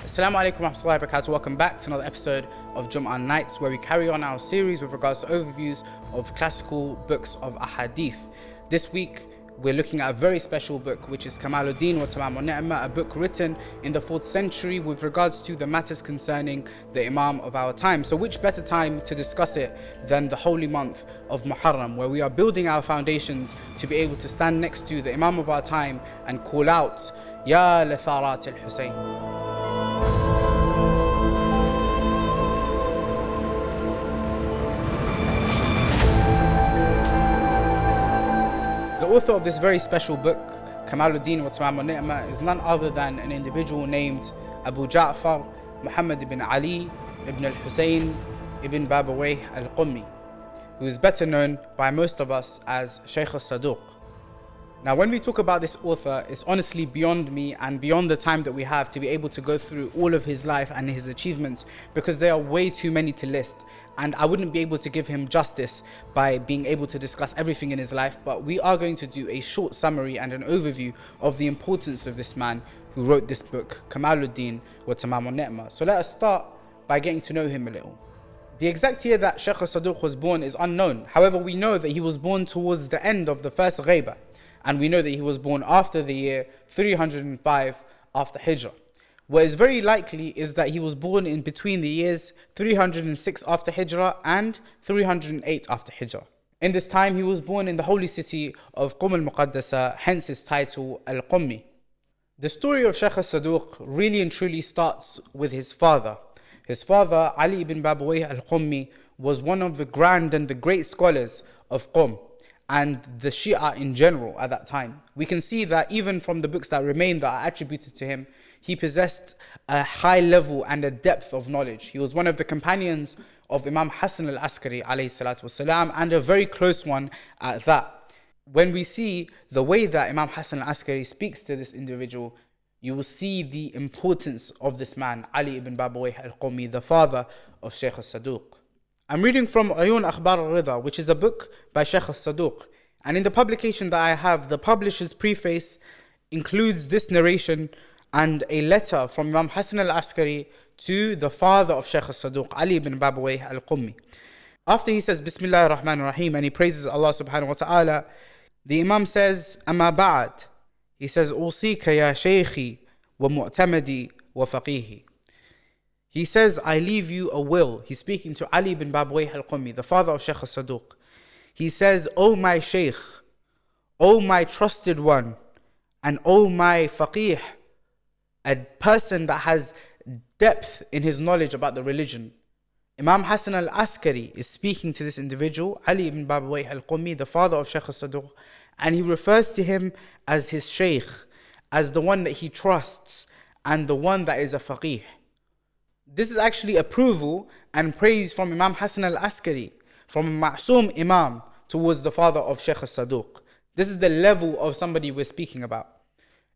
Assalamu alaikum wa rahmatullahi wa barakatuh. Welcome back to another episode of Jumah Nights, where we carry on our series with regards to overviews of classical books of Hadith. This week we're looking at a very special book, which is Kamal wa Tamam, a book written in the 4th century with regards to the matters concerning the Imam of our time. So which better time to discuss it than the holy month of Muharram, where we are building our foundations to be able to stand next to the Imam of our time and call out, Ya Latharat al-Hussain. The author of this very special book, Kamaluddin wa Tamam, is none other than an individual named Abu Ja'far Muhammad ibn Ali ibn al-Hussain ibn Babawayh al-Qummi, who is better known by most of us as Shaykh al-Saduq. Now, when we talk about this author, it's honestly beyond me and beyond the time that we have to be able to go through all of his life and his achievements, because there are way too many to list. And I wouldn't be able to give him justice by being able to discuss everything in his life, but we are going to do a short summary and an overview of the importance of this man who wrote this book, Kamaluddin wa Tamam. So let us start by getting to know him a little. The exact year that Shaykh al-Saduq was born is unknown. However, we know that he was born towards the end of the first Ghaibah, and we know that he was born after the year 305 after Hijrah. What is very likely is that he was born in between the years 306 after Hijrah and 308 after Hijrah. In this time, he was born in the holy city of Qum al-Muqaddasa, hence his title al-Qummi. The story of Shaykh al-Saduq really and truly starts with his father. His father, Ali ibn Babawayh al-Qummi, was one of the grand and the great scholars of Qum and the Shia in general at that time. We can see that even from the books that remain that are attributed to him, he possessed a high level and a depth of knowledge. He was one of the companions of Imam Hussain al-Askari alayhi salatu wasalam, and a very close one at that. When we see the way that Imam Hussain al-Askari speaks to this individual, you will see the importance of this man, Ali ibn Babawayh al-Qummi, the father of Shaykh al-Saduq. I'm reading from Ayun Akhbar al-Rida, which is a book by Shaykh al-Saduq. And in the publication that I have, the publisher's preface includes this narration and a letter from Imam Hussain al-Askari to the father of Shaykh al-Saduq, Ali ibn Babawayh al-Qummi. After he says Bismillah ar-Rahman ar-Rahim and he praises Allah subhanahu wa ta'ala, the Imam says, Amma ba'd. He says, Usika ya Shaykhi wa mu'tamadi wa faqihi. He says, I leave you a will. He's speaking to Ali ibn Babawayh al-Qummi, the father of Shaykh al-Saduq. He says, O my Shaykh, O my trusted one, and O my faqih, a person that has depth in his knowledge about the religion. Imam Hussain al-Askari is speaking to this individual, Ali ibn Babawayh al-Qummi, the father of Shaykh al-Saduq, and he refers to him as his Shaykh, as the one that he trusts and the one that is a faqih. This is actually approval and praise from Imam Hussain al-Askari, from a Ma'soom Imam towards the father of Shaykh al-Saduq. This is the level of somebody we're speaking about.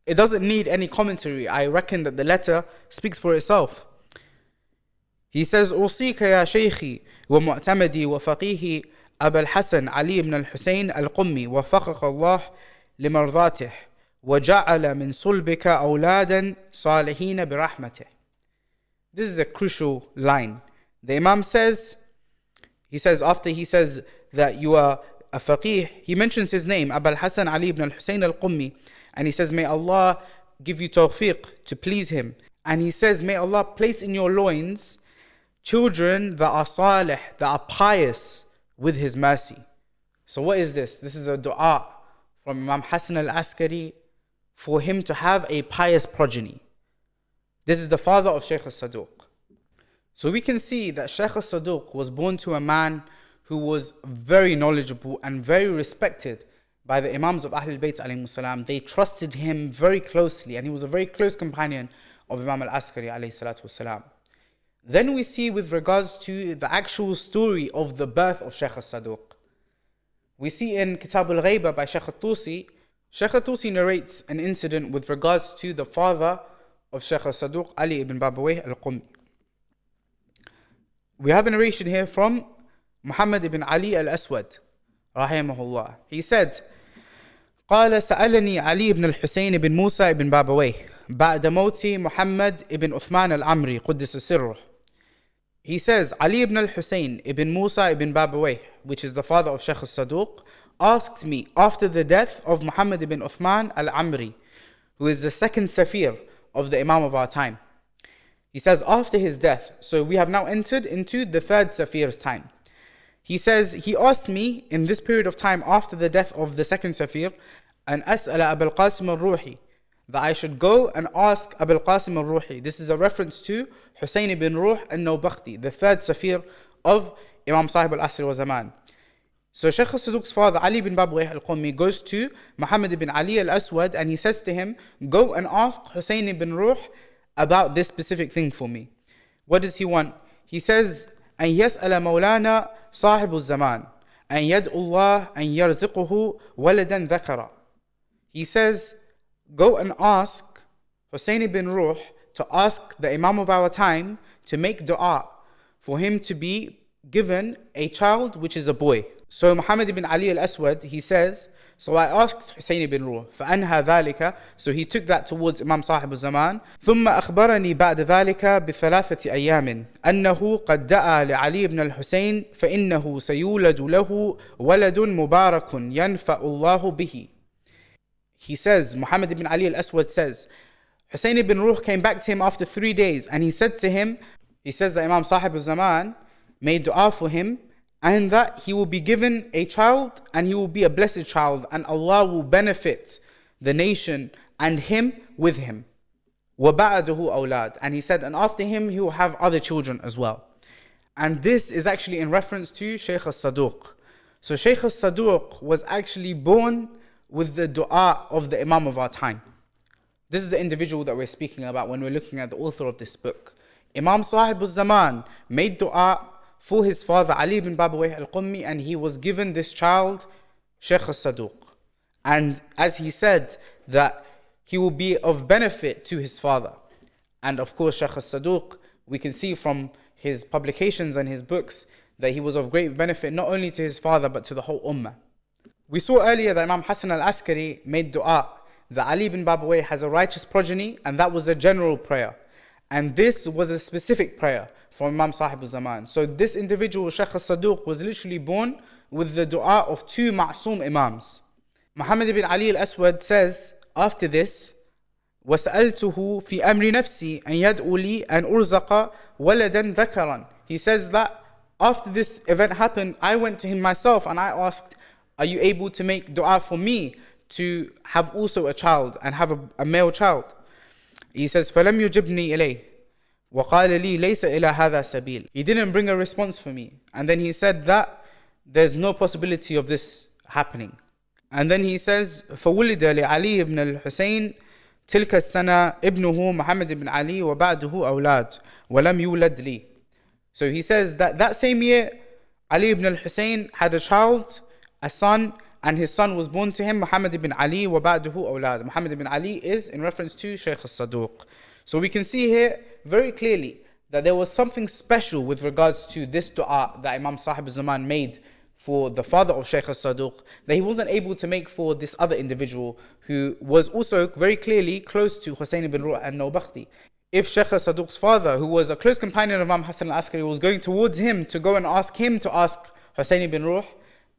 It doesn't need any commentary. I reckon that the letter speaks for itself. He says, أوصيك يا شيخي ومعتمدي وفقيه أبا الحسن علي بن الحسين القمي وفقك الله لمرضاته وجعل من صلبك أولادا صالحين برحمته. This is a crucial line. The Imam says, after he says that you are a faqih, he mentions his name, Abu al-Hasan Ali ibn al-Hussain al-Qummi, and he says, may Allah give you tawfiq to please him. And he says, may Allah place in your loins children that are salih, that are pious with his mercy. So what is this? This is a dua from Imam Hussain al-Askari for him to have a pious progeny. This is the father of Shaykh al-Saduq. So we can see that Shaykh al-Saduq was born to a man who was very knowledgeable and very respected by the Imams of Ahlul Bayt alayhi salam. They trusted him very closely, and he was a very close companion of Imam al-Askari alayhi salatu wasalam. Then we see with regards to the actual story of the birth of Shaykh al-Saduq. We see in Kitab al-Ghaibah by Shaykh al-Tusi narrates an incident with regards to the father of Shaykh al-Saduq, Ali ibn Babawayh al-Qummi. We have a narration here from Muhammad ibn Ali al-Aswad, rahimahullah. He said, قال سألني علي بن الحسين بن موسى بن بابويه بعد موت محمد ibn Uthman al-Amri قدس سره. He says, Ali ibn al-Hussein ibn Musa ibn Babawayh, which is the father of Shaykh al-Saduq, asked me after the death of Muhammad ibn Uthman al-Amri, who is the second Safir of the Imam of our time. He says, after his death, so we have now entered into the third Safir's time. He says, he asked me in this period of time after the death of the second Safir, an as'ala Abul Qasim al-Ruhi, that I should go and ask Abul Qasim al-Ruhi. This is a reference to Hussain ibn Ruh al-Nawbakhti, the third Safir of Imam Sahib al-Asr wa Zaman. So Shaykh al-Saduq's father, Ali ibn Babawayh al-Qummi, goes to Muhammad ibn Ali al-Aswad and he says to him, go and ask Hussain ibn Ruh about this specific thing for me. What does he want? He says, أن يسأل مولانا صاحب الزمان أن يدعو الله أن يرزقه ولدا ذكرا. He says, go and ask Hussain ibn Ruh to ask the Imam of our time to make dua for him to be given a child which is a boy. So Muhammad ibn Ali al-Aswad, he says, so I asked Hussain ibn Ruh فأنهى ذلك, so he took that towards Imam Sahib al-Zaman. ثم أخبرني بعد ذلك بثلاثة أيام أنه قد دعا لعلي بن الحسين فإنه سيولد له ولد مبارك ينفع الله به. He says, Muhammad ibn Ali al-Aswad says, Hussain ibn Ruh came back to him after 3 days and he said to him, he says that Imam Sahib al-Zaman made dua for him and that he will be given a child and he will be a blessed child and Allah will benefit the nation and him with him. وَبَعَدُهُ أَوْلَادٌ. And he said, and after him he will have other children as well. And this is actually in reference to Shaykh al-Saduq. So Shaykh al-Saduq was actually born with the dua of the Imam of our time. This is the individual that we're speaking about when we're looking at the author of this book. Imam Sahib al-Zaman made dua for his father Ali ibn Babawayh al-Qummi and he was given this child, Shaykh al-Saduq. And as he said, that he will be of benefit to his father. And of course, Shaykh al-Saduq, we can see from his publications and his books that he was of great benefit not only to his father but to the whole ummah. We saw earlier that Imam Hassan al-Askari made dua that Ali ibn Babawayh has a righteous progeny, and that was a general prayer. And this was a specific prayer from Imam Sahib al-Zaman. So this individual, Shaykh al-Saduq, was literally born with the dua of two ma'soom imams. Muhammad ibn Ali al-Aswad says, after this, وَسَأَلْتُهُ فِي أَمْرِ نَفْسِي أَنْ يَدْعُ لِي أَنْ أُرْزَقَ وَلَدًا ذَكَرًا. He says that after this event happened, I went to him myself and I asked, are you able to make dua for me to have also a child and have a male child? He says, فَلَمْ يُجِبْنِي إِلَيْهِ وَقَالَ لِي لَيْسَ إِلَى هَذَا سَبِيلٌ. He didn't bring a response for me. And then he said that there's no possibility of this happening. And then he says, فَوُلِدَ لِعَلِي بْنَ الْحُسَيْنِ تِلْكَ السَّنَةِ ابْنُهُ مُحَمَّد بْن عَلِي وَبَعْدُهُ أَوْلَادٌ وَلَمْ يُولَدْ لِي. So he says that same year, Ali ibn al-Hussein had a child, a son, and his son was born to him, Muhammad ibn Ali, وَبَعْدُهُ أَوْلَادٌ. Muhammad ibn Ali is in reference to Shaykh al-Saduq. So we can see here very clearly that there was something special with regards to this dua that Imam Sahib al-Zaman made for the father of Shaykh al-Saduq, that he wasn't able to make for this other individual who was also very clearly close to Hussain ibn Ruh al-Nawbakhti. If Shaykh al-Saduq's father, who was a close companion of Imam Hassan al-Askari, was going towards him to go and ask him to ask Hussain ibn Ruh,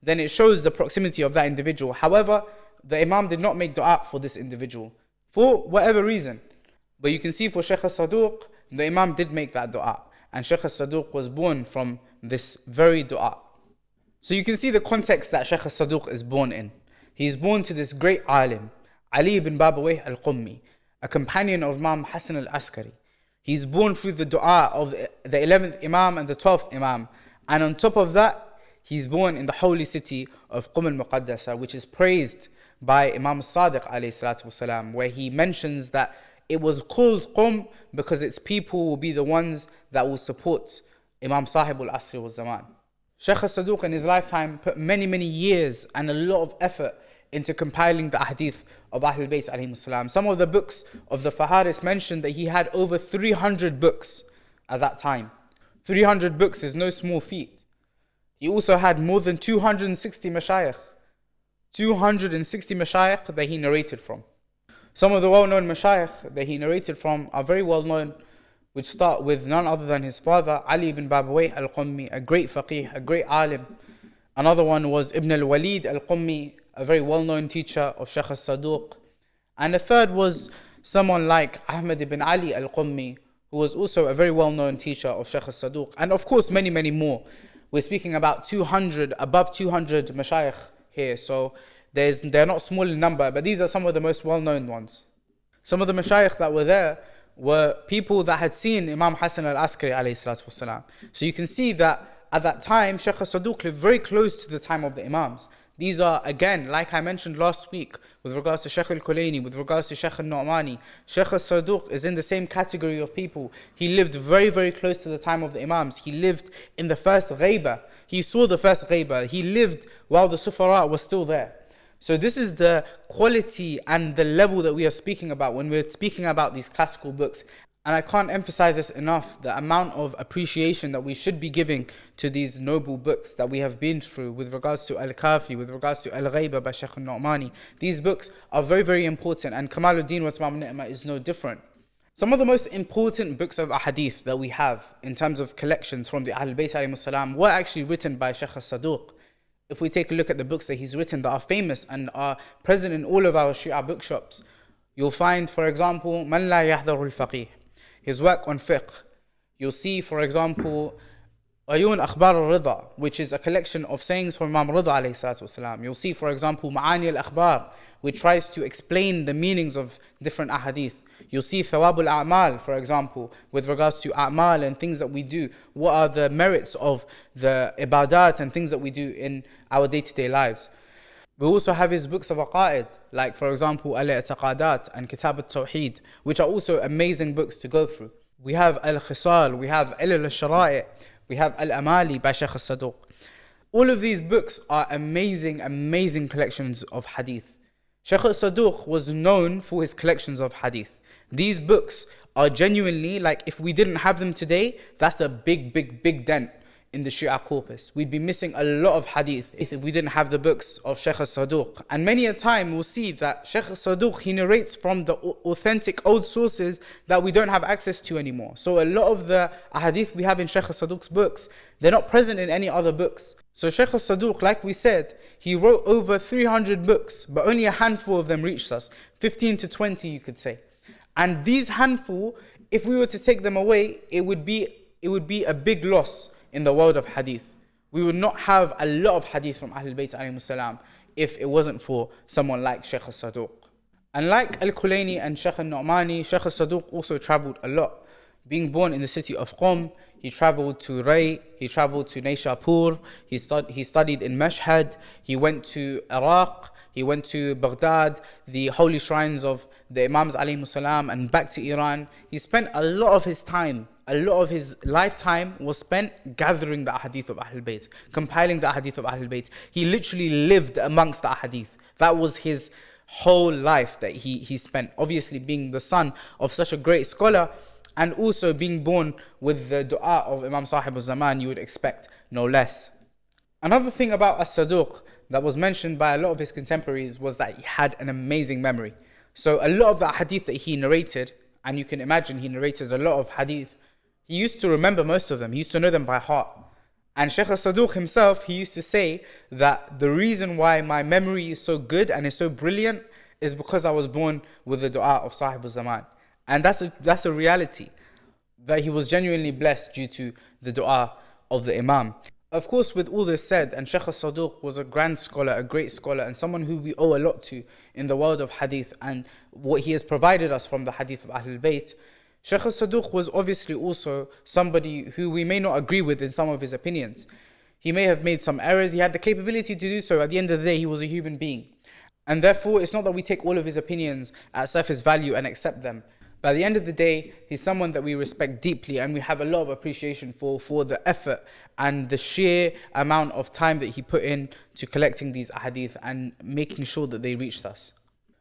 then it shows the proximity of that individual. However, the Imam did not make dua for this individual for whatever reason. But you can see for Shaykh al-Saduq, the Imam did make that dua. And Shaykh al-Saduq was born from this very dua. So you can see the context that Shaykh al-Saduq is born in. He is born to this great alim, Ali ibn Babawayh al-Qummi, a companion of Imam Hassan al-Askari. He is born through the dua of the 11th Imam and the 12th Imam. And on top of that, he's born in the holy city of Qum al-Muqaddasa, which is praised by Imam al-Sadiq alayhi salatu wasalam, where he mentions that it was called Qum because its people will be the ones that will support Imam Sahib al-Asr wa Zaman. Shaykh al-Saduq in his lifetime put many years and a lot of effort into compiling the hadith of Ahlul Bayt alayhim salam. Some of the books of the Faharis mentioned that he had over 300 books at that time. 300 books is no small feat. He also had more than 260 mashayikh. 260 mashayikh that he narrated from. Some of the well-known mashayikh that he narrated from are very well-known, which start with none other than his father, Ali ibn Babawayh al-Qummi, a great faqih, a great alim. Another one was Ibn al-Walid al-Qummi, a very well-known teacher of Shaykh al-Saduq. And the third was someone like Ahmad ibn Ali al-Qummi, who was also a very well-known teacher of Shaykh al-Saduq. And of course, many, many more. We're speaking about above 200 mashayikh here. So they're not small in number, but these are some of the most well-known ones. Some of the mashayikh that were there were people that had seen Imam Hussain al-Askari alayhi salatu wasalam. So you can see that at that time, Shaykh al-Saduq lived very close to the time of the Imams. These are, again, like I mentioned last week, with regards to Shaykh al-Kulayni, with regards to Shaykh al-Nu'mani, Shaykh al-Saduq is in the same category of people. He lived very, very close to the time of the Imams. He lived in the first ghaiba. He saw the first ghaiba. He lived while the Sufara was still there. So this is the quality and the level that we are speaking about when we're speaking about these classical books. And I can't emphasize this enough, the amount of appreciation that we should be giving to these noble books that we have been through with regards to Al-Kafi, with regards to Al-Ghayba by Shaykh al-Nu'mani. These books are very, very important, and Kamaluddin wa Tamam Ni'mah is no different. Some of the most important books of Ahadith that we have in terms of collections from the Ahlul Bayt alayhimus salam were actually written by Shaykh al-Saduq. If we take a look at the books that he's written that are famous and are present in all of our Shia bookshops, you'll find, for example, Man La Yahdharu al-Faqih, his work on fiqh. You'll see, for example, Ayun Akhbar al-Rida, which is a collection of sayings from Imam Rida alayhi salatu wasalam. You'll see, for example, Ma'ani al-Akhbar, which tries to explain the meanings of different ahadith. You'll see Thawab al-A'mal, for example, with regards to a'mal and things that we do. What are the merits of the ibadat and things that we do in our day-to-day lives. We also have his books of aqa'id, like for example Al-I'tiqadat and Kitab al-Tawheed, which are also amazing books to go through. We have Al-Khisal, we have Ilal al-Shara'i', we have Al-Amali by Shaykh al-Saduq. All of these books are amazing, amazing collections of hadith. Shaykh al-Saduq was known for his collections of hadith. These books are genuinely, like, if we didn't have them today, that's a big, big, big dent in the Shia corpus. We'd be missing a lot of hadith if we didn't have the books of Shaykh al-Saduq. And many a time we'll see that Shaykh al-Saduq, he narrates from the authentic old sources that we don't have access to anymore. So a lot of the hadith we have in Shaykh al-Saduq's books, they're not present in any other books. So Shaykh al-Saduq, like we said, he wrote over 300 books, but only a handful of them reached us. 15 to 20, you could say. And these handful, if we were to take them away, it would be a big loss in the world of hadith. We would not have a lot of hadith from Ahlul Bayt alayhimus salam if it wasn't for someone like Shaykh al-Saduq. And like Al-Kulayni and Shaykh al-Nu'mani, Shaykh al-Saduq also traveled a lot. Being born in the city of Qom, he traveled to Ray, he traveled to Naishapur, he studied in Mashhad, he went to Iraq, he went to Baghdad, the holy shrines of the Imams alayhimus salam, and back to Iran. He spent a lot of his time, a lot of his lifetime was spent gathering the ahadith of Ahlul Bayt, compiling the ahadith of Ahlul Bayt. He literally lived amongst the ahadith. That was his whole life that he spent. Obviously being the son of such a great scholar, and also being born with the dua of Imam Sahib al-Zaman, you would expect no less. Another thing about al-Saduq that was mentioned by a lot of his contemporaries was that he had an amazing memory. So a lot of the hadith that he narrated, and you can imagine he narrated a lot of hadith, he used to remember most of them. He used to know them by heart. And Shaykh al-Saduq himself, he used to say that the reason why my memory is so good and is so brilliant is because I was born with the dua of Sahib al-Zaman. And that's a reality, that he was genuinely blessed due to the dua of the Imam. Of course, with all this said, and Shaykh al-Saduq was a grand scholar, a great scholar, and someone who we owe a lot to in the world of hadith and what he has provided us from the hadith of Ahlul Bayt, Shaykh al-Saduq was obviously also somebody who we may not agree with in some of his opinions. He may have made some errors, he had the capability to do so. At the end of the day, he was a human being. And therefore, it's not that we take all of his opinions at surface value and accept them. But at the end of the day, he's someone that we respect deeply and we have a lot of appreciation for the effort and the sheer amount of time that he put in to collecting these ahadith and making sure that they reached us.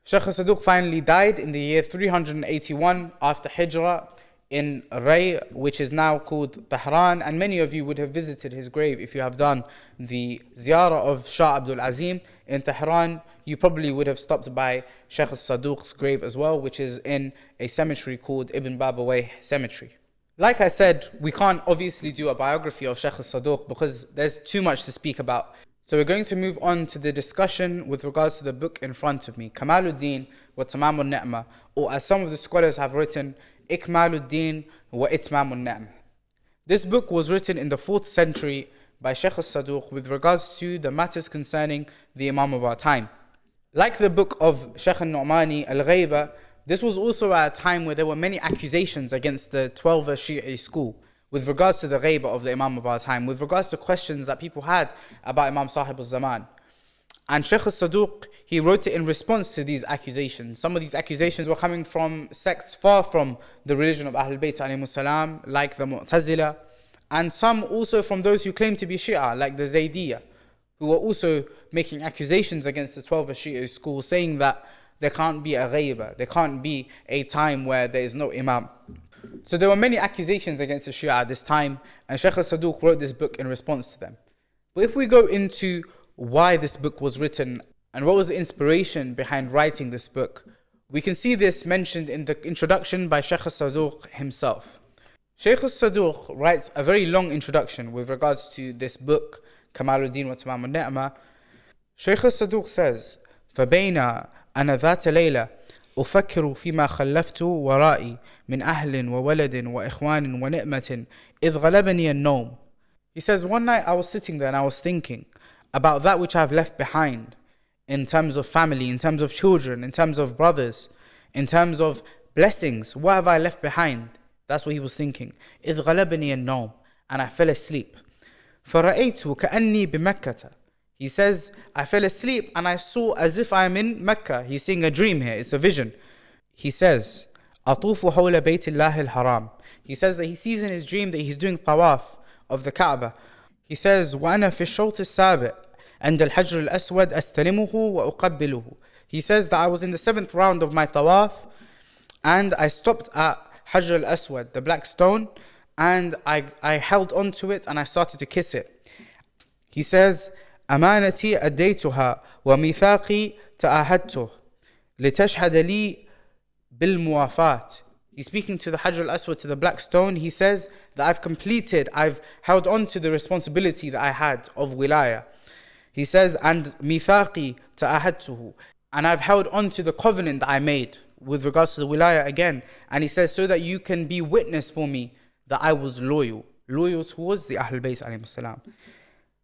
Shaykh al-Saduq finally died in the year 381 after Hijrah in Ray, which is now called Tehran, and many of you would have visited his grave if you have done the ziyarah of Shah Abdul Azim in Tehran, you probably would have stopped by Shaykh al-Saduq's grave as well, which is in a cemetery called Ibn Babawayh Cemetery. Like I said, we can't obviously do a biography of Shaykh al-Saduq because there's too much to speak about. So we're going to move on to the discussion with regards to the book in front of me, Kamaluddin wa Tamam al-Ni'mah, or as some of the scholars have written, Ikmaluddin wa Itmam al-Ni'mah. This book was written in the 4th century by Shaykh al-Saduq with regards to the matters concerning the Imam of our time. Like the book of Shaykh al-Nu'mani, Al-Ghayba, this was also at a time where there were many accusations against the 12er Shi'i school with regards to the ghayba of the Imam of our time, with regards to questions that people had about Imam Sahib al-Zaman. And Shaykh al-Saduq, he wrote it in response to these accusations. Some of these accusations were coming from sects far from the religion of Ahlul Bayt alayhimus salam, like the Mu'tazila, and some also from those who claim to be Shia, like the Zaydiyah, who were also making accusations against the 12er Shia school, saying that there can't be a ghayba, there can't be a time where there is no Imam. So there were many accusations against the Shia at this time, and Shaykh al-Saduq wrote this book in response to them. But if we go into why this book was written and what was the inspiration behind writing this book, we can see this mentioned in the introduction by Shaykh al-Saduq himself. Shaykh al-Saduq writes a very long introduction with regards to this book, Kamaluddin wa Tamam al-Ni'mah. Shaykh al-Saduq says, فَبَيْنَا أَنَا ذَاتَ لَيْلَةٍ أفكر فيما خلفت ورائي من أهل وولد وإخوان ونعمة إذ غلبني النوم. He says, one night I was sitting there and I was thinking about that which I have left behind in terms of family, in terms of children, in terms of brothers, in terms of blessings. What have I left behind? That's what he was thinking. إذ غلبني النوم. And I fell asleep. فرأيت كأني بمكة. He says, I fell asleep and I saw as if I am in Mecca. He's seeing a dream here, it's a vision. He says, أطوف حول بيت الله الحرام. He says that he sees in his dream that he's doing tawaf of the Kaaba. He says, وأنا في الشوط السابع عند الحجر الأسود أستلمه وأقبله. He says that I was in the 7th round of my tawaf and I stopped at Hajr al-Aswad, the black stone, and I held onto it and I started to kiss it. He says, أمانتي أديتها وميثاقي تعاهدته لتشهد لي بالموافاة. He's speaking to the Hajr al-Aswad, to the black stone. He says that I've held on to the responsibility that I had of wilaya. He says, and mithaqi ta'ahadtuhu, and I've held on to the covenant that I made with regards to the wilaya again. And he says, so that you can be witness for me that I was loyal towards the Ahlul Bayt alayhim salam.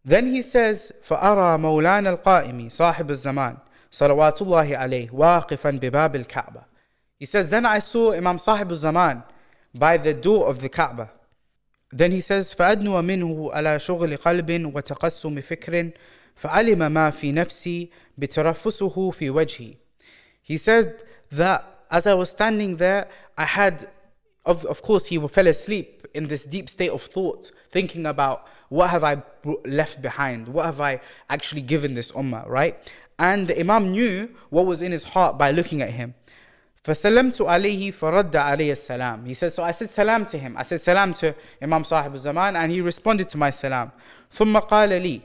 Then he says, فأرى مولانا القائم صاحب الزمان صلوات الله عليه واقفا بباب الكعبة. He says, then I saw Imam Sahib al-Zaman by the door of the Kaaba. Then he says, فأدنو منه على شغل قلب وتقسم فكر فعلم ما في نفسي بترفسه في وجهي. He said that as I was standing there, I had, of course, he fell asleep in this deep state of thought, thinking about what have I left behind? What have I actually given this ummah, right? And the Imam knew what was in his heart by looking at him. فَسَلَمْتُ عَلَيْهِ فَرَدَّ عَلَيَّ السَّلَامِ. He said, so I said salam to him. I said salam to Imam Sahib al-Zaman and he responded to my salam. ثُمَّ قَالَ لِي.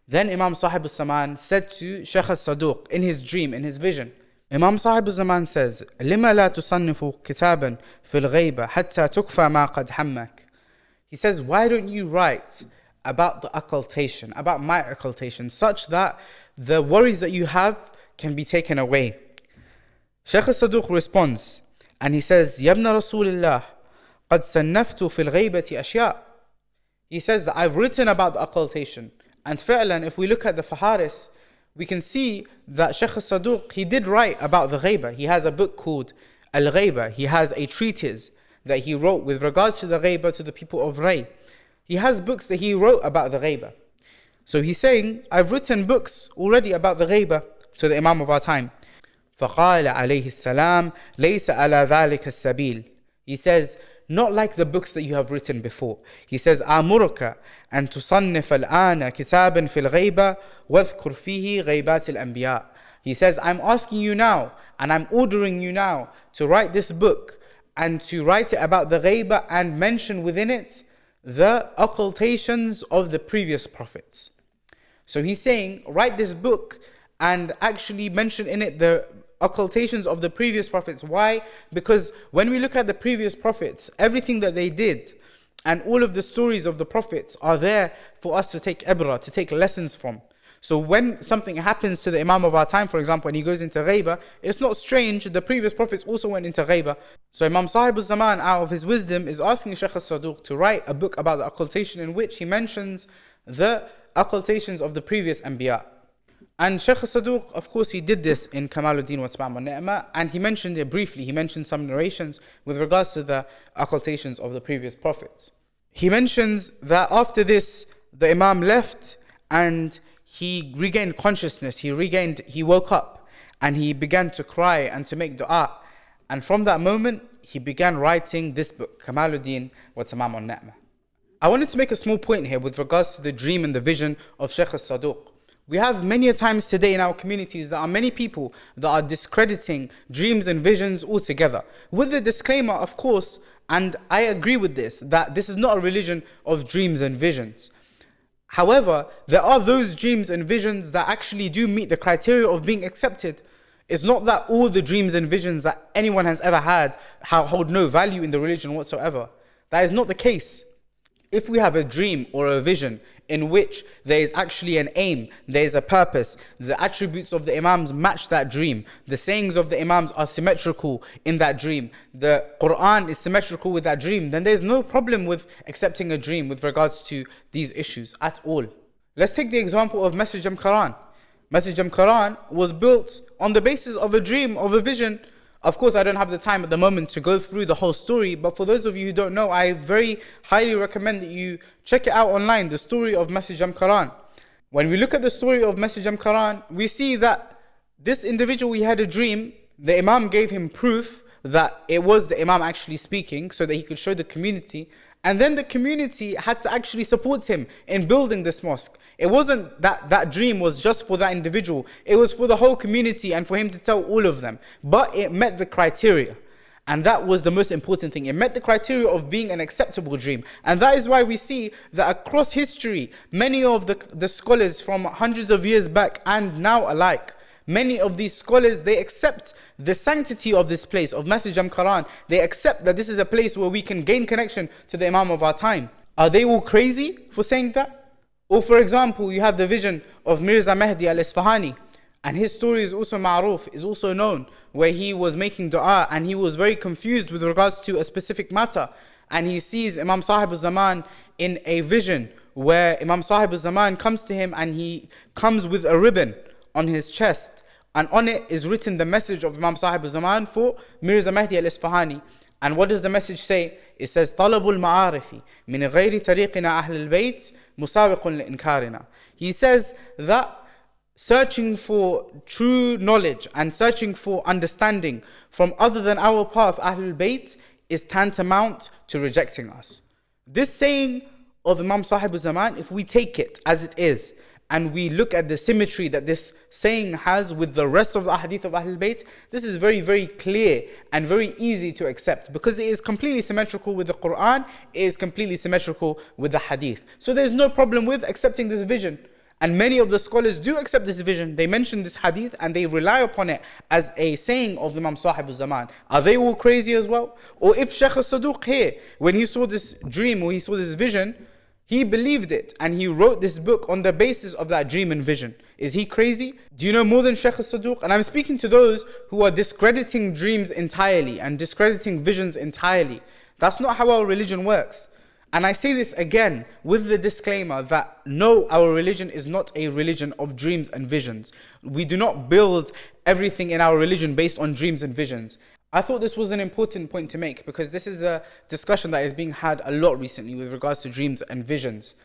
Then Imam Sahib al-Zaman said to Shaykh al-Saduq in his dream, in his vision, Imam Sahib al-Zaman says, لِمَا لَا تُصَنِّفُ كِتَابًا فِي الْغَيْبَةِ حَتَّى تُكْفَى مَا قَدْ حَمَّكَ. He says, why don't you write about the occultation, about my occultation, such that the worries that you have can be taken away. Shaykh al-Saduq responds, and he says, يَا ابْنَ رَسُولِ اللَّهِ قَدْ سَنَّفْتُ فِي الْغَيْبَةِ أَشْيَاء. He says that I've written about the occultation. And فعلا, if we look at the Faharis, we can see that Shaykh al-Saduq, he did write about the ghayba. He has a book called Al-Ghayba. He has a treatise that he wrote with regards to the ghayba to the people of Ray. He has books that he wrote about the ghayba. So he's saying, I've written books already about the ghayba to the Imam of our time. فَقَالَ عَلَيْهِ السَّلَامِ لَيْسَ عَلَى ذَلِكَ السَّبِيلِ. He says, not like the books that you have written before. He says, آمُرُكَ أن تصنف الآن كتابا في الغيبة واذكر فيه غيبات الأنبياء. He says, I'm asking you now and I'm ordering you now to write this book and to write it about the ghayba and mention within it the occultations of the previous prophets. So he's saying, write this book and actually mention in it the occultations of the previous prophets. Why? Because when we look at the previous prophets, everything that they did and all of the stories of the prophets are there for us to take ibrah, to take lessons from. So when something happens to the Imam of our time, for example, when he goes into ghaiba, it's not strange. The previous prophets also went into ghaiba. So Imam Sahib al-Zaman, out of his wisdom, is asking Shaykh al-Saduq to write a book about the occultation in which he mentions the occultations of the previous Anbiya. And Shaykh al-Saduq, of course, he did this in Kamaluddin wa Tamam al-Ni'mah, and he mentioned it briefly. He mentioned some narrations with regards to the occultations of the previous prophets. He mentions that after this, the Imam left and he regained consciousness, he woke up and he began to cry and to make dua. And from that moment, he began writing this book, Kamaluddin wa Tamam al-Ni'mah. I wanted to make a small point here with regards to the dream and the vision of Shaykh al-Saduq. We have many a times today in our communities, there are many people that are discrediting dreams and visions altogether. With the disclaimer, of course, and I agree with this, that this is not a religion of dreams and visions. However, there are those dreams and visions that actually do meet the criteria of being accepted. It's not that all the dreams and visions that anyone has ever had hold no value in the religion whatsoever. That is not the case. If we have a dream or a vision in which there is actually an aim, there is a purpose, the attributes of the Imams match that dream, the sayings of the Imams are symmetrical in that dream, the Quran is symmetrical with that dream, then there's no problem with accepting a dream with regards to these issues at all. Let's take the example of Masjid Quran. Masjid Quran was built on the basis of a dream, of a vision. Of course, I don't have the time at the moment to go through the whole story, but for those of you who don't know, I very highly recommend that you check it out online, the story of Masjid Quran. When we look at the story of Masjid Quran, we see that this individual, he had a dream. The Imam gave him proof that it was the Imam actually speaking so that he could show the community. And then the community had to actually support him in building this mosque. It wasn't that that dream was just for that individual. It was for the whole community and for him to tell all of them. But it met the criteria. And that was the most important thing. It met the criteria of being an acceptable dream. And that is why we see that across history, many of the scholars from hundreds of years back and now alike, many of these scholars, they accept the sanctity of this place, of Masjid Quran. They accept that this is a place where we can gain connection to the Imam of our time. Are they all crazy for saying that? Or for example, you have the vision of Mirza Mahdi al-Isfahani. And his story is also ma'ruf, is also known, where he was making dua and he was very confused with regards to a specific matter. And he sees Imam Sahib al-Zaman in a vision where Imam Sahib al-Zaman comes to him and he comes with a ribbon on his chest, and on it is written the message of Imam Sahib al-Zaman for Mirza Mahdi al-Isfahani. And what does the message say? It says, طَلَبُ الْمَعَارِفِ مِنْ غَيْرِ طَرِيقِنَا أَهْلِ الْبَيْتِ مُسَابِقٌ لِإِنْكَارِنَا. He says that searching for true knowledge and searching for understanding from other than our path, Ahlul Bayt, is tantamount to rejecting us. This saying of Imam Sahib al-Zaman, if we take it as it is, and we look at the symmetry that this saying has with the rest of the hadith of Ahlul Bayt, this is very, very clear and very easy to accept because it is completely symmetrical with the Quran, it is completely symmetrical with the hadith. So there's no problem with accepting this vision. And many of the scholars do accept this vision. They mention this hadith and they rely upon it as a saying of Imam Sahib al-Zaman. Are they all crazy as well? Or if Shaykh al-Saduq here, when he saw this dream or he saw this vision, he believed it and he wrote this book on the basis of that dream and vision. Is he crazy? Do you know more than Shaykh al-Saduq? And I'm speaking to those who are discrediting dreams entirely and discrediting visions entirely. That's not how our religion works. And I say this again with the disclaimer that no, our religion is not a religion of dreams and visions. We do not build everything in our religion based on dreams and visions. I thought this was an important point to make because this is a discussion that is being had a lot recently with regards to dreams and visions.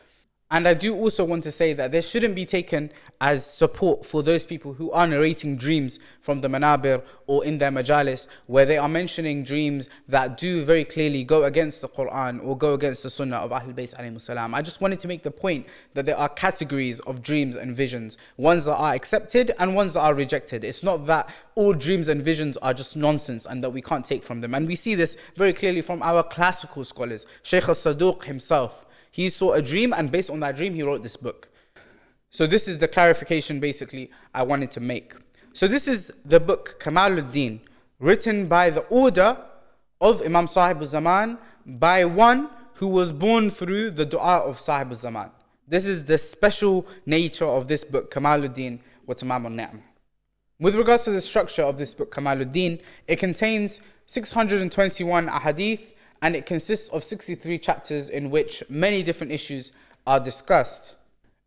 And I do also want to say that this shouldn't be taken as support for those people who are narrating dreams from the manabir or in their majalis, where they are mentioning dreams that do very clearly go against the Quran or go against the Sunnah of Ahlul Bayt alayhimus salam. I just wanted to make the point that there are categories of dreams and visions, ones that are accepted and ones that are rejected. It's not that all dreams and visions are just nonsense and that we can't take from them. And we see this very clearly from our classical scholars. Shaykh al-Saduq himself, he saw a dream and based on that dream he wrote this book. So this is the clarification basically I wanted to make. So this is the book Kamaluddin, written by the order of Imam Sahib al-Zaman by one who was born through the dua of Sahib al-Zaman. This is the special nature of this book, Kamaluddin wa Tamam al-Ni'mah. With regards to the structure of this book, Kamaluddin, it contains 621 ahadith and it consists of 63 chapters in which many different issues are discussed.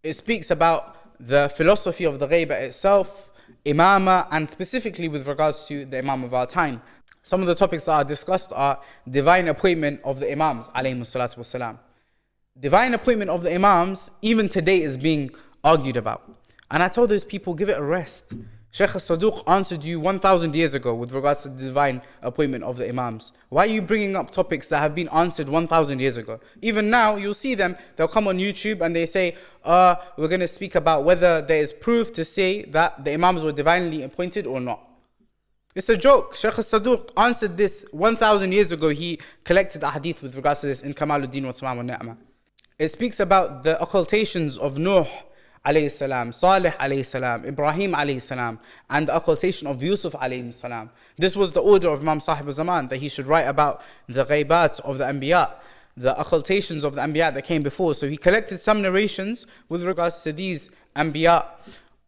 It speaks about the philosophy of the ghaibah itself, imamah, and specifically with regards to the imam of our time. Some of the topics that are discussed are divine appointment of the imams, alayhimus salatu wassalam. Divine appointment of the imams, even today, is being argued about. And I told those people, give it a rest. Shaykh al-Saduq answered you 1,000 years ago with regards to the divine appointment of the imams. Why are you bringing up topics that have been answered 1,000 years ago? Even now, you'll see them, they'll come on YouTube and they say, we're going to speak about whether there is proof to say that the imams were divinely appointed or not. It's a joke. Shaykh al-Saduq answered this 1,000 years ago. He collected a hadith with regards to this in Kamaluddin wa Tamam al-Ni'mah. It speaks about the occultations of Nuh alayhi salam, Salih alayhi salam, Ibrahim alayhi salam, and the occultation of Yusuf alayhi salam. This was the order of Imam Sahib al-Zaman, that he should write about the ghaibat of the Anbiya, the occultations of the Anbiya that came before. So he collected some narrations with regards to these Anbiya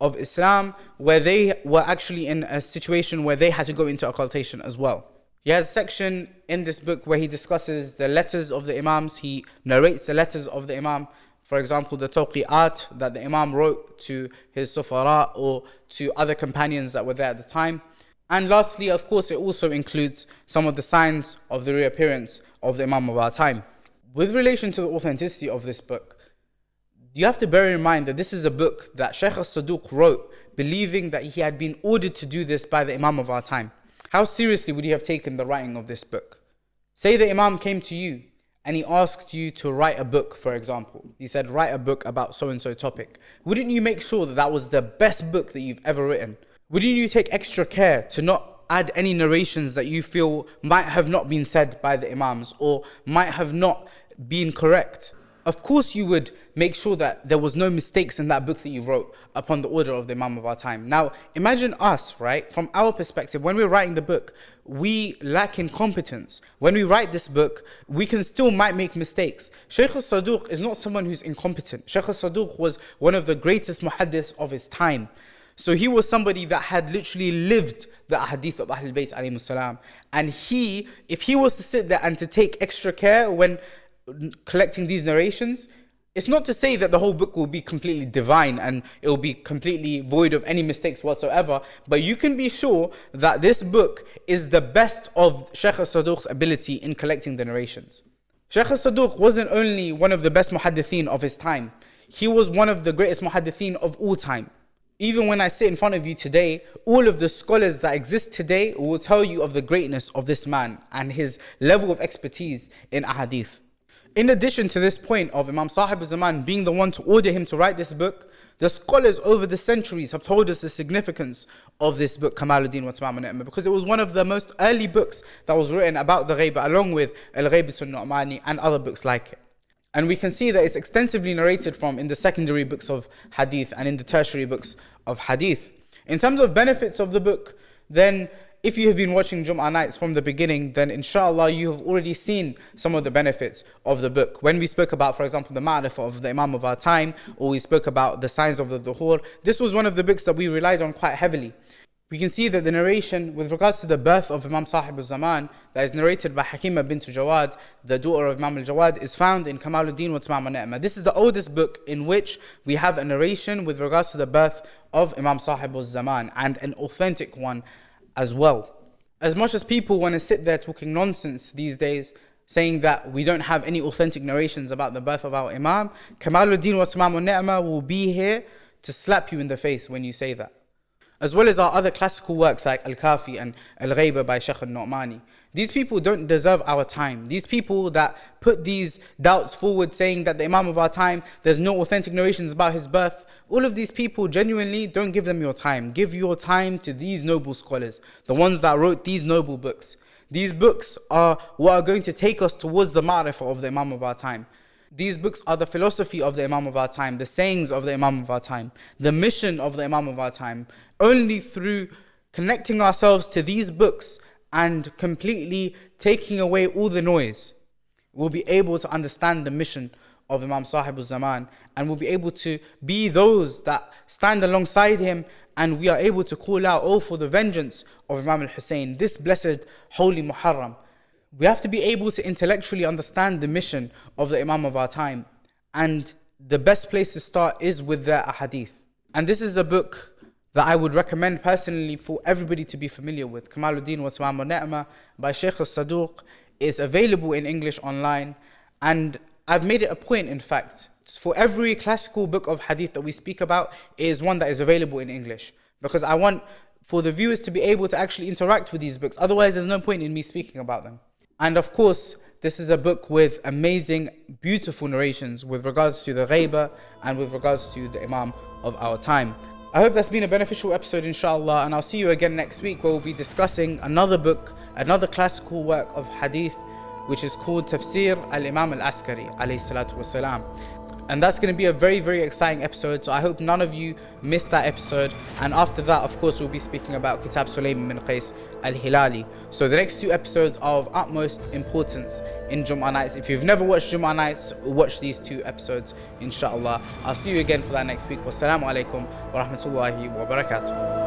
of Islam, where they were actually in a situation where they had to go into occultation as well. He has a section in this book where he discusses the letters of the Imams. He narrates the letters of the Imam. For example, the tawqi'at that the Imam wrote to his sufara or to other companions that were there at the time. And lastly, of course, it also includes some of the signs of the reappearance of the Imam of our time. With relation to the authenticity of this book, you have to bear in mind that this is a book that Shaykh al-Saduq wrote, believing that he had been ordered to do this by the Imam of our time. How seriously would he have taken the writing of this book? Say the Imam came to you and he asked you to write a book, for example. He said, write a book about so-and-so topic. Wouldn't you make sure that that was the best book that you've ever written? Wouldn't you take extra care to not add any narrations that you feel might have not been said by the Imams or might have not been correct? Of course you would make sure that there was no mistakes in that book that you wrote upon the order of the Imam of our time. Now, imagine us, right? From our perspective, when we're writing the book, we lack in competence. When we write this book, we might make mistakes. Shaykh al-Saduq is not someone who's incompetent. Shaykh al-Saduq was one of the greatest muhaddiths of his time. So he was somebody that had literally lived the hadith of Ahlul Bayt alayhimus salam. And if he was to sit there and to take extra care when collecting these narrations, it's not to say that the whole book will be completely divine and it will be completely void of any mistakes whatsoever, but you can be sure that this book is the best of Shaykh al-Saduq's ability in collecting the narrations. Shaykh al-Saduq wasn't only one of the best muhaddithin of his time, he was one of the greatest muhaddithin of all time. Even when I sit in front of you today, all of the scholars that exist today will tell you of the greatness of this man and his level of expertise in ahadith. In addition to this point of Imam Sahib al-Zaman being the one to order him to write this book, the scholars over the centuries have told us the significance of this book, Kamaluddin wa Tamam al-Ni'mah, because it was one of the most early books that was written about the ghaibah, along with al-Ghaibat al-Nu'mani and other books like it. And we can see that it's extensively narrated from in the secondary books of hadith and in the tertiary books of hadith. In terms of benefits of the book, then if you have been watching Jumah Nights from the beginning, then inshallah you have already seen some of the benefits of the book. When we spoke about, for example, the ma'rifah of the Imam of our time, or we spoke about the signs of the duhur, this was one of the books that we relied on quite heavily. We can see that the narration with regards to the birth of Imam Sahib al-Zaman that is narrated by Hakima bint Jawad, the daughter of Imam al-Jawad, is found in Kamaluddin wa Tamam al-Ni'mah. This is the oldest book in which we have a narration with regards to the birth of Imam Sahib al-Zaman, and an authentic one as well. As much as people want to sit there talking nonsense these days, saying that we don't have any authentic narrations about the birth of our Imam, Kamaluddin wa Tamam al-Ni'mah will be here to slap you in the face when you say that. As well as our other classical works like Al-Kafi and Al-Ghaiba by Shaykh al-Nu'mani. These people don't deserve our time. These people that put these doubts forward saying that the Imam of our time, there's no authentic narrations about his birth, all of these people, genuinely, don't give them your time. Give your time to these noble scholars, the ones that wrote these noble books. These books are what are going to take us towards the ma'rifah of the Imam of our time. These books are the philosophy of the Imam of our time, the sayings of the Imam of our time, the mission of the Imam of our time. Only through connecting ourselves to these books and completely taking away all the noise, we'll be able to understand the mission of Imam Sahib al-Zaman, and we'll be able to be those that stand alongside him, and we are able to call out, oh, for the vengeance of Imam Hussain, this blessed holy Muharram. We have to be able to intellectually understand the mission of the Imam of our time, and the best place to start is with the ahadith. And this is a book that I would recommend personally for everybody to be familiar with. Kamaluddin wa Tamam al-Ni'mah by Shaykh al-Saduq is available in English online, and I've made it a point, in fact, for every classical book of hadith that we speak about is one that is available in English, because I want for the viewers to be able to actually interact with these books. Otherwise, there's no point in me speaking about them. And of course, this is a book with amazing, beautiful narrations with regards to the ghaiba and with regards to the Imam of our time. I hope that's been a beneficial episode, inshallah, and I'll see you again next week, where we'll be discussing another book, another classical work of hadith, which is called Tafsir al-Imam al-Askari alayhi salatu wasalam. And that's going to be a very, very exciting episode, so I hope none of you missed that episode. And after that, of course, we'll be speaking about Kitab Sulayman bin Qais al-Hilali. So the next two episodes are of utmost importance in Jumah Nights. If you've never watched Jumah Nights, watch these two episodes, inshallah. I'll see you again for that next week. Wassalamu alaikum wa rahmatullahi wa barakatuh.